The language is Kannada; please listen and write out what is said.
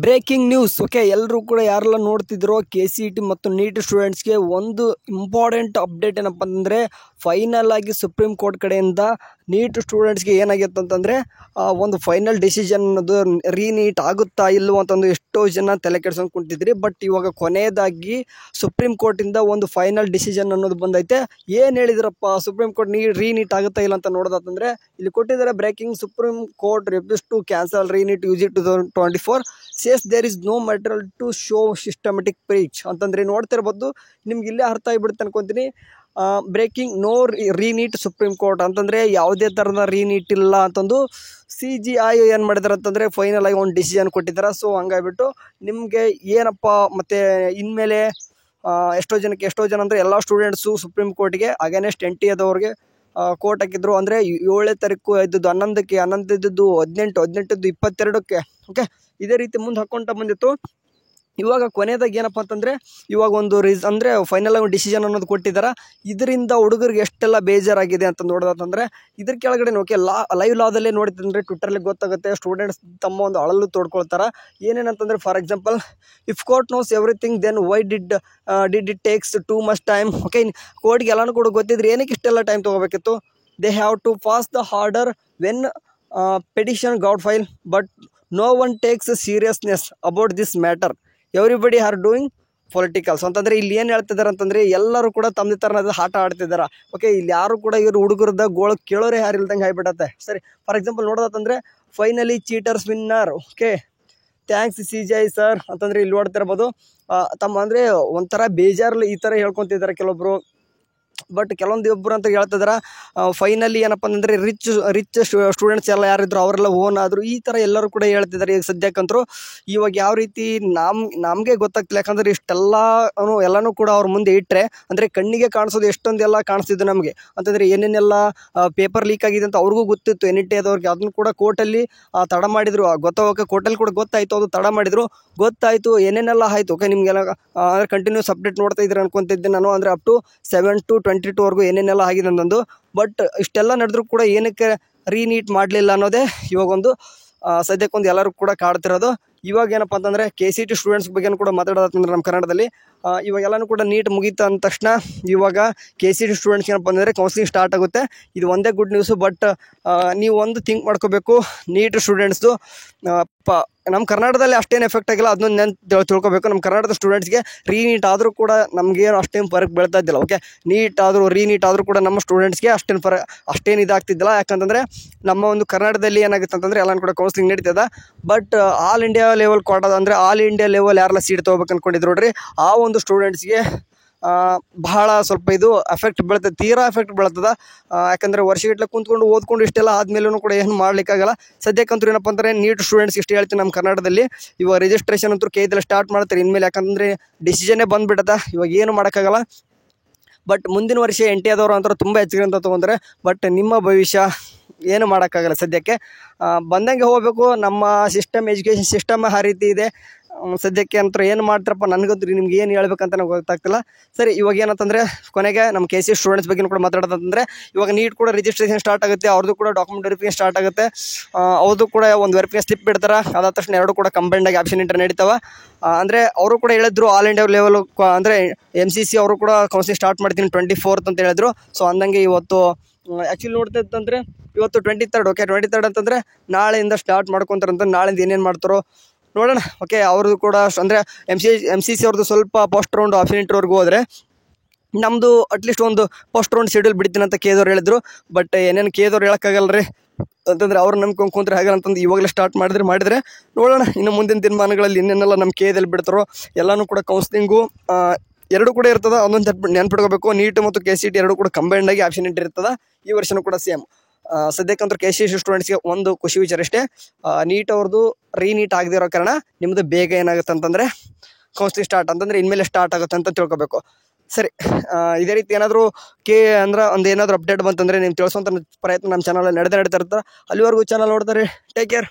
Breaking news. ಓಕೆ, ಎಲ್ಲರೂ ಕೂಡ ಯಾರೆಲ್ಲ ನೋಡ್ತಿದ್ರು KCET ಮತ್ತು ನೀಟ್ ಸ್ಟೂಡೆಂಟ್ಸ್ಗೆ ಒಂದು ಇಂಪಾರ್ಟೆಂಟ್ ಅಪ್ಡೇಟ್ ಏನಪ್ಪ ಅಂತಂದರೆ, ಫೈನಲ್ ಆಗಿ ಸುಪ್ರೀಂ ಕೋರ್ಟ್ ಕಡೆಯಿಂದ ನೀಟ್ ಸ್ಟೂಡೆಂಟ್ಸ್ಗೆ ಏನಾಗಿತ್ತು ಅಂತಂದರೆ ಒಂದು ಫೈನಲ್ ಡಿಸಿಷನ್ ಅನ್ನೋದು ರೀನೀಟ್ ಆಗುತ್ತಾ ಇಲ್ಲವೋ ಅಂತಂದು ಎಷ್ಟೋ ಜನ ತಲೆ ಕೆಡ್ಸ್ಕೊಂಡು ಕುಂತಿದ್ರಿ. ಬಟ್ ಇವಾಗ ಕೊನೆಯದಾಗಿ ಸುಪ್ರೀಂ ಕೋರ್ಟಿಂದ ಒಂದು ಫೈನಲ್ ಡಿಸಿಷನ್ ಅನ್ನೋದು ಬಂದೈತೆ. ಏನು ಹೇಳಿದ್ರಪ್ಪ ಸುಪ್ರೀಂ ಕೋರ್ಟ್ ರೀನೀಟ್ ಆಗುತ್ತಾ ಇಲ್ಲ ಅಂತ ನೋಡೋದಂತಂದರೆ, ಇಲ್ಲಿ ಕೊಟ್ಟಿದ್ದಾರೆ breaking: Supreme Court refuse to cancel re NEET UG 2024 says there is no material to show systematic breach ಅಂತಂದ್ರೆ ನೋಡ್ತಿರ್ಬೋದು. ನಿಮ್ಗೆ ಇಲ್ಲೇ ಅರ್ಥ ಆಗಿಬಿಡುತ್ತೆ ಅನ್ಕೊಂತೀನಿ. Breaking: no re NEET Supreme Court ಅಂತಂದರೆ ಯಾವುದೇ ಥರದ ರೀನೀಟ್ ಇಲ್ಲ ಅಂತಂದು CGI ಏನು ಮಾಡಿದಾರೆ ಅಂತಂದರೆ ಫೈನಲ್ ಆಗಿ ಒಂದು ಡಿಸಿಷನ್ ಕೊಟ್ಟಿದ್ದಾರೆ. ಸೊ ಹಂಗಾಗ್ಬಿಟ್ಟು ನಿಮಗೆ ಏನಪ್ಪ ಮತ್ತು ಇನ್ಮೇಲೆ ಎಷ್ಟೋ ಜನ ಅಂದರೆ ಎಲ್ಲ ಸ್ಟೂಡೆಂಟ್ಸು ಸುಪ್ರೀಂ ಕೋರ್ಟ್ಗೆ ಅಗೇನೆಸ್ಟ್ NTA ಆದವ್ರಿಗೆ ಕೋರ್ಟ್ ಹಾಕಿದ್ರು. ಅಂದರೆ 7ನೇ ತಾರೀಕು ಇದ್ದದ್ದು 11ಕ್ಕೆ, 11 ಇದ್ದದ್ದು 18 22ಕ್ಕೆ. ಓಕೆ, ಇದೇ ರೀತಿ ಮುಂದೆ ಹಾಕ್ಕೊಂತ ಬಂದಿತ್ತು. ಇವಾಗ ಕೊನೆಯದಾಗಿ ಏನಪ್ಪ ಅಂತಂದರೆ ಇವಾಗ ಒಂದು ಅಂದರೆ ಫೈನಲ್ ಆಗಿ ಡಿಸಿಷನ್ ಅನ್ನೋದು ಕೊಟ್ಟಿದ್ದಾರೆ. ಇದರಿಂದ ಹುಡುಗರಿಗೆ ಎಷ್ಟೆಲ್ಲ ಬೇಜಾರಾಗಿದೆ ಅಂತ ನೋಡೋದಂತಂದರೆ, ಇದ್ರ ಕೆಳಗಡೆ ಓಕೆ ಲೈವ್ ಲಾದಲ್ಲೇ ನೋಡ್ತಿದ್ರೆ ಟ್ವಿಟ್ಟರಲ್ಲಿ ಗೊತ್ತಾಗುತ್ತೆ. ಸ್ಟೂಡೆಂಟ್ಸ್ ತಮ್ಮ ಒಂದು ಅಳಲು ತೋಡ್ಕೊಳ್ತಾರೆ. ಏನೇನಂತಂದರೆ, for example, if court knows everything then why did it takes too much time. Okay, ಕೋರ್ಟ್ಗೆ ಎಲ್ಲನೂ ಕೂಡ ಗೊತ್ತಿದ್ರೆ ಏನಕ್ಕೆ ಇಷ್ಟೆಲ್ಲ ಟೈಮ್ ತೊಗೋಬೇಕಿತ್ತು. They have to pass the order when petition got file, but no one takes seriousness about this matter. Everybody are doing politicals ಅಂತಂದರೆ ಇಲ್ಲಿ ಏನು ಹೇಳ್ತಿದ್ದಾರೆ ಅಂತಂದರೆ, ಎಲ್ಲರೂ ಕೂಡ ತಮ್ಮದೇ ಥರನಾದ ಆಟ ಆಡ್ತಿದ್ದಾರೆ. ಓಕೆ, ಇಲ್ಲಿ ಯಾರು ಕೂಡ ಇವರು ಹುಡುಗರದ ಗೋಳು ಕೇಳೋರೆ ಯಾರು ಇಲ್ದಂಗೆ ಆಗಿಬಿಡತ್ತೆ. ಸರಿ, ಫಾರ್ ಎಕ್ಸಾಂಪಲ್ ನೋಡೋದಂತಂದರೆ, finally cheaters winner. Okay, thanks CGI sir ಅಂತಂದರೆ ಇಲ್ಲಿ ನೋಡ್ತಿರ್ಬೋದು. ತಮ್ಮ ಅಂದರೆ ಒಂಥರ ಬೇಜಾರಲ್ಲಿ ಈ ಥರ ಹೇಳ್ಕೊತಿದ್ದಾರೆ ಕೆಲವೊಬ್ಬರು. ಬಟ್ ಕೆಲವೊಬ್ಬರು ಅಂತ ಹೇಳ್ತಿದ್ದಾರೆ ಫೈನಲಿ ಏನಪ್ಪ ಅಂತಂದರೆ ರಿಚ್ ಸ್ಟೂಡೆಂಟ್ಸ್ ಎಲ್ಲ ಯಾರಿದ್ರು ಅವರೆಲ್ಲ ಓನ್ ಆದರು, ಈ ಥರ ಎಲ್ಲರೂ ಕೂಡ ಹೇಳ್ತಿದ್ದಾರೆ. ಈಗ ಸದ್ಯಕ್ಕಂತರೂ ಇವಾಗ ಯಾವ ರೀತಿ ನಮಗೆ ಗೊತ್ತಾಗ್ತಿಲ್ಲ. ಯಾಕಂದರೆ ಎಲ್ಲನೂ ಕೂಡ ಅವ್ರ ಮುಂದೆ ಇಟ್ಟರೆ ಅಂದರೆ ಕಣ್ಣಿಗೆ ಕಾಣಿಸೋದು ಎಷ್ಟೊಂದೆಲ್ಲ ಕಾಣಿಸ್ತಿದ್ದು ನಮಗೆ. ಅಂತಂದರೆ ಏನೇನೆಲ್ಲ ಪೇಪರ್ ಲೀಕ್ ಆಗಿದೆ ಅಂತ ಅವ್ರಿಗೂ ಗೊತ್ತಿತ್ತು, NTA ಆದವ್ರಿಗೆ. ಅದನ್ನು ಕೂಡ ಕೋರ್ಟಲ್ಲಿ ತಡ ಮಾಡಿದರು. ಗೊತ್ತಾಗೋಕೆ ಕೋರ್ಟಲ್ಲಿ ಕೂಡ ಗೊತ್ತಾಯಿತು, ಅದು ತಡ ಮಾಡಿದರು, ಗೊತ್ತಾಯಿತು, ಏನೇನೆಲ್ಲ ಆಯಿತು. ಓಕೆ, ನಿಮಗೆಲ್ಲ ಅಂದರೆ ಕಂಟಿನ್ಯೂಸ್ ಅಪ್ಡೇಟ್ ನೋಡ್ತಾ ಇದ್ದೀರಿ ಅನ್ಕೊತಿದ್ದೆ ನಾನು. ಅಂದರೆ ಅಪ್ ಟು 7 to 22ವರೆಗೂ ಏನೇನೆಲ್ಲ ಆಗಿದೆ ಅಂತಂದು. ಬಟ್ ಇಷ್ಟೆಲ್ಲ ನಡೆದ್ರೂ ಕೂಡ ಏನಕ್ಕೆ ರೀನೀಟ್ ಮಾಡಲಿಲ್ಲ ಅನ್ನೋದೇ ಇವಾಗೊಂದು ಸದ್ಯಕ್ಕೊಂದು ಎಲ್ಲರೂ ಕೂಡ ಕಾಡ್ತಿರೋದು. ಇವಾಗ ಏನಪ್ಪ ಅಂತಂದರೆ KCET ಸ್ಟೂಡೆಂಟ್ಸ್ ಬಗ್ಗೆ ಕೂಡ ಮಾತಾಡೋದಂದ್ರೆ ನಮ್ಮ ಕನ್ನಡದಲ್ಲಿ ಇವಾಗೆಲ್ಲನೂ ಕೂಡ ನೀಟ್ ಮುಗೀತು ಅಂದ ತಕ್ಷಣ ಇವಾಗ KCET ಸ್ಟೂಡೆಂಟ್ಸ್ ಏನಪ್ಪ ಅಂದರೆ ಕೌನ್ಸಿಲಿಂಗ್ ಸ್ಟಾರ್ಟ್ ಆಗುತ್ತೆ. ಇದು ಒಂದೇ ಗುಡ್ ನ್ಯೂಸು. ಬಟ್ ನೀವು ಒಂದು ಥಿಂಕ್ ಮಾಡ್ಕೋಬೇಕು, ನೀಟ್ ಸ್ಟೂಡೆಂಟ್ಸ್ದು ನಮ್ಮ ಕರ್ನಾಟಕದಲ್ಲಿ ಅಷ್ಟೇನು ಎಫೆಕ್ಟ್ ಆಗಿಲ್ಲ, ಅದನ್ನ ತಿಳ್ಕೊಬೇಕು. ನಮ್ಮ ಕರ್ನಾಟಕದ ಸ್ಟೂಡೆಂಟ್ಸ್ಗೆ ರೀನೀಟ್ ಆದರೂ ಕೂಡ ನಮಗೇನು ಅಷ್ಟೇನು ಫರಕ್ ಬೀಳ್ತಾ ಇದ್ದಿಲ್ಲ. ಓಕೆ, ನೀಟ್ ಆದರೂ ರೀನೀಟ್ ಆದರೂ ಕೂಡ ನಮ್ಮ ಸ್ಟೂಡೆಂಟ್ಸ್ಗೆ ಅಷ್ಟೇನು ಇದಾಗ್ತಿದ್ದಿಲ್ಲ. ಯಾಕಂತಂದರೆ ನಮ್ಮ ಒಂದು ಕರ್ನಾಟಕದಲ್ಲಿ ಏನಾಗುತ್ತೆ ಅಂತಂದರೆ ಎಲ್ಲನೂ ಕೂಡ ಕೌನ್ಸಿಲಿಂಗ್ ನಡೀತದೆ. ಬಟ್ ಆಲ್ ಇಂಡಿಯಾ ಲೆವೆಲ್ ಕೊಡೋದು ಅಂದರೆ ಆಲ್ ಇಂಡಿಯಾ ಲೆವೆಲ್ ಯಾರೆಲ್ಲ ಸೀಟ್ ತೊಗೋಬೇಕು ಅಂದ್ಕೊಂಡಿದ್ರು ನೋಡ್ರಿ, ಆ ಒಂದು ಸ್ಟೂಡೆಂಟ್ಸ್ಗೆ ಬಹಳ ಸ್ವಲ್ಪ ಇದು ಎಫೆಕ್ಟ್ ಬೀಳ್ತದೆ, ತೀರಾ ಎಫೆಕ್ಟ್ ಬೀಳ್ತದೆ. ಯಾಕಂದರೆ ವರ್ಷಗಟ್ಟಲೆ ಕುಂತ್ಕೊಂಡು ಓದ್ಕೊಂಡು ಇಷ್ಟೆಲ್ಲ ಆದಮೇಲೂ ಕೂಡ ಏನು ಮಾಡ್ಲಿಕ್ಕಾಗಲ್ಲ. ಸದ್ಯಕ್ಕಂತೂ ಏನಪ್ಪ ಅಂದರೆ ನೀಟ್ ಸ್ಟೂಡೆಂಟ್ಸ್ ಇಷ್ಟು ಹೇಳ್ತೀನಿ, ನಮ್ಮ ಕರ್ನಾಟಕದಲ್ಲಿ ಇವಾಗ ರಿಜಿಸ್ಟ್ರೇಷನ್ ಅಂತೂ ಕೈದಲ್ಲಿ ಸ್ಟಾರ್ಟ್ ಮಾಡ್ತಾರೆ ಇನ್ಮೇಲೆ. ಯಾಕಂದರೆ ಡಿಸಿಷನ್ನೇ ಬಂದುಬಿಡುತ್ತೆ, ಇವಾಗ ಏನು ಮಾಡೋಕ್ಕಾಗಲ್ಲ. ಬಟ್ ಮುಂದಿನ ವರ್ಷ NTA ಆದವರು ಅಂತಾರೆ ತುಂಬ ಹೆಚ್ಚಿಗೆ ಅಂತ ತೊಗೊಂಡ್ರೆ. ಬಟ್ ನಿಮ್ಮ ಭವಿಷ್ಯ ಏನು ಮಾಡೋಕ್ಕಾಗಲ್ಲ. ಸದ್ಯಕ್ಕೆ ಬಂದಂಗೆ ಹೋಗಬೇಕು. ನಮ್ಮ ಎಜುಕೇಷನ್ ಸಿಸ್ಟಮ್ ಆ ರೀತಿ ಇದೆ ಸದ್ಯಕ್ಕೆ. ಅಂತ ಏನು ಮಾಡ್ತಾರಪ್ಪ ನನಗಂತೂ ನಿಮ್ಗೆ ಏನು ಹೇಳ್ಬೇಕಂತ ನನಗೆ ಗೊತ್ತಾಗ್ತಿಲ್ಲ. ಸರಿ, ಇವಾಗ ಏನಂತಂದರೆ ಕೊನೆಗೆ ನಮ್ಮ KCET ಸ್ಟೂಡೆಂಟ್ಸ್ ಬಗ್ಗೆ ಕೂಡ ಮಾತಾಡೋದಂತಂದರೆ, ಇವಾಗ ನೀಟ್ ಕೂಡ ರಿಜಿಸ್ಟ್ರೇಷನ್ ಸ್ಟಾರ್ಟ್ ಆಗುತ್ತೆ, ಅವ್ರದ್ದು ಕೂಡ ಡಾಕ್ಯುಮೆಂಟ್ ವೆರಿಫಿಕೇಷನ್ ಸ್ಟಾರ್ಟ್ ಆಗುತ್ತೆ. ಅವ್ರದ್ದು ಕೂಡ ಒಂದು ವೆರಿಫಿಕೇಷನ್ ಸ್ಲಿಪ್ ಬಿಡ್ತಾರೆ. ಅದಾದ ತಕ್ಷಣ ಎರಡು ಕೂಡ ಕಂಬೈಂಡಾಗಿ ಆಪ್ಷನ್ ಇಂಟರ್ ನಡೀತಾವೆ. ಅಂದರೆ ಅವರು ಕೂಡ ಹೇಳಿದ್ರು ಆಲ್ ಇಂಡಿಯಾ ಲೆವೆಲ್ ಅಂದರೆ MCC ಅವರು ಕೂಡ ಕೌನ್ಸಿಲಿಂಗ್ ಸ್ಟಾರ್ಟ್ ಮಾಡ್ತೀನಿ 24th ಅಂತ ಹೇಳಿದ್ರು. ಸೊ ಅಂದಂಗೆ ಇವತ್ತು ಆ್ಯಕ್ಚುಲಿ ನೋಡ್ತಾ ಇತ್ತಂದರೆ ಇವತ್ತು 23rd. ಓಕೆ, 23rd ಅಂತಂದರೆ ನಾಳೆಯಿಂದ ಸ್ಟಾರ್ಟ್ ಮಾಡ್ಕೊತಾರಂತ. ನಾಳೆಯಿಂದ ಏನೇನು ಮಾಡ್ತಾರೋ ನೋಡೋಣ. ಓಕೆ, ಅವ್ರದ್ದು ಕೂಡ ಅಂದರೆ MCC ಅವ್ರದ್ದು ಸ್ವಲ್ಪ ಫಸ್ಟ್ ರೌಂಡ್ ಆಪ್ಷನ್ ಇಂಟರ್ವರೆಗೂ ಹೋದರೆ, ನಮ್ಮದು ಅಟ್ಲೀಸ್ಟ್ ಒಂದು ಫಸ್ಟ್ ರೌಂಡ್ ಶೆಡ್ಯೂಲ್ ಬಿಡ್ತೀನಿ ಅಂತ KEದವ್ರು ಹೇಳಿದ್ರು. ಬಟ್ ಏನೇನು KEದವ್ರು ಹೇಳೋಕ್ಕಾಗಲ್ಲ ರೀ, ಅಂತಂದರೆ ಅವ್ರು ನಂಬ್ಕೊಂಡು ಕೂತ್ರೆ ಹಾಗಲ್ಲ ಅಂತಂದು ಇವಾಗಲೇ ಸ್ಟಾರ್ಟ್ ಮಾಡಿದ್ರೆ ನೋಡೋಣ. ಇನ್ನು ಮುಂದಿನ ದಿನಮಾನಗಳಲ್ಲಿ ಇನ್ನೇನೆಲ್ಲ ನಮ್ಮ KEದಲ್ಲಿ ಬಿಡ್ತಾರೋ ಎಲ್ಲನೂ ಕೂಡ ಕೌನ್ಸಿಲಿಂಗು ಎರಡೂ ಕೂಡ ಇರ್ತದೆ. ಅದೊಂದು ನೆನ್ಪಿಟ್ಕೋಬೇಕು, ನೀಟ್ ಮತ್ತು KCET ಎರಡೂ ಕೂಡ ಕಂಬೈಂಡಾಗಿ ಆಪ್ಷನ್ ಇಂಟರ್ ಇರ್ತದೆ. ಈ ವರ್ಷನೂ ಕೂಡ ಸೇಮ್. ಸದ್ಯಕ್ಕಂತೂ KCET ಸ್ಟೂಡೆಂಟ್ಸ್ಗೆ ಒಂದು ಖುಷಿ ವಿಚಾರ ಇಷ್ಟೇ, ನೀಟ್ ಅವ್ರದ್ದು ರೀನೀಟ್ ಆಗದಿರೋ ಕಾರಣ ನಿಮ್ಮದು ಬೇಗ ಏನಾಗುತ್ತೆ ಅಂತಂದರೆ ಕೌನ್ಸಿಲಿಂಗ್ ಸ್ಟಾರ್ಟ್ ಅಂತಂದರೆ ಇನ್ಮೇಲೆ ಸ್ಟಾರ್ಟ್ ಆಗುತ್ತೆ ಅಂತ ತಿಳ್ಕೊಬೇಕು. ಸರಿ, ಇದೇ ರೀತಿ ಏನಾದರೂ ಒಂದು ಏನಾದರೂ ಅಪ್ಡೇಟ್ ಬಂತಂದರೆ ನೀವು ತಿಳಿಸುವಂಥ ಪ್ರಯತ್ನ ನಮ್ಮ ಚಾನಲಲ್ಲಿ ನಡೀತಾ ಇರ್ತಾರೆ. ಅಲ್ಲಿವರೆಗೂ ಚಾನಲ್ ನೋಡ್ತಾರೆ. Take care.